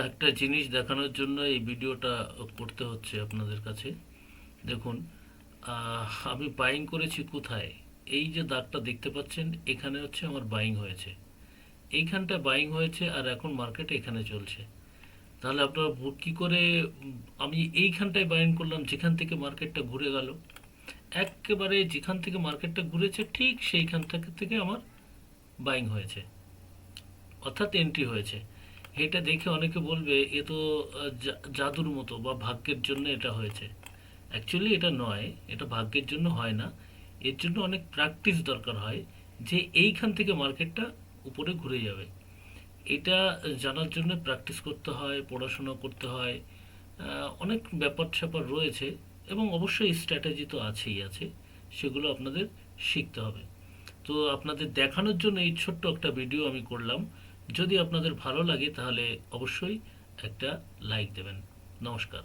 একটা জিনিস দেখানোর জন্য এই ভিডিওটা করতে হচ্ছে আপনাদের কাছে। দেখুন, আমি বাইং করেছি কোথায়? এই যে দাগটা দেখতে পাচ্ছেন, এখানে হচ্ছে আমার বাইং হয়েছে। এইখানটা বাইং হয়েছে আর এখন মার্কেট এখানে চলছে। তাহলে আপনারা কি করে আমি এইখানটায় বাইং করলাম যেখান থেকে মার্কেটটা ঘুরে গেল? একেবারে যেখান থেকে মার্কেটটা ঘুরেছে ঠিক সেইখান থেকে আমার বাইং হয়েছে, অর্থাৎ এন্ট্রি হয়েছে। এটা দেখে অনেকে বলবে এ তো জাদুর মতো বা ভাগ্যের জন্য এটা হয়েছে। অ্যাকচুয়ালি এটা নয়, এটা ভাগ্যের জন্য হয় না। এর জন্য অনেক প্র্যাকটিস দরকার হয় যে এইখান থেকে মার্কেটটা উপরে ঘুরে যাবে। এটা জানার জন্য প্র্যাকটিস করতে হয়, পড়াশোনা করতে হয়, অনেক ব্যাপার স্যাপার রয়েছে এবং অবশ্যই স্ট্র্যাটেজি তো আছেই আছে, সেগুলো আপনাদের শিখতে হবে। তো আপনাদের দেখানোর জন্য এই ছোট্ট একটা ভিডিও আমি করলাম। যদি আপনাদের ভালো লাগে তাহলে অবশ্যই একটা লাইক দেবেন। নমস্কার।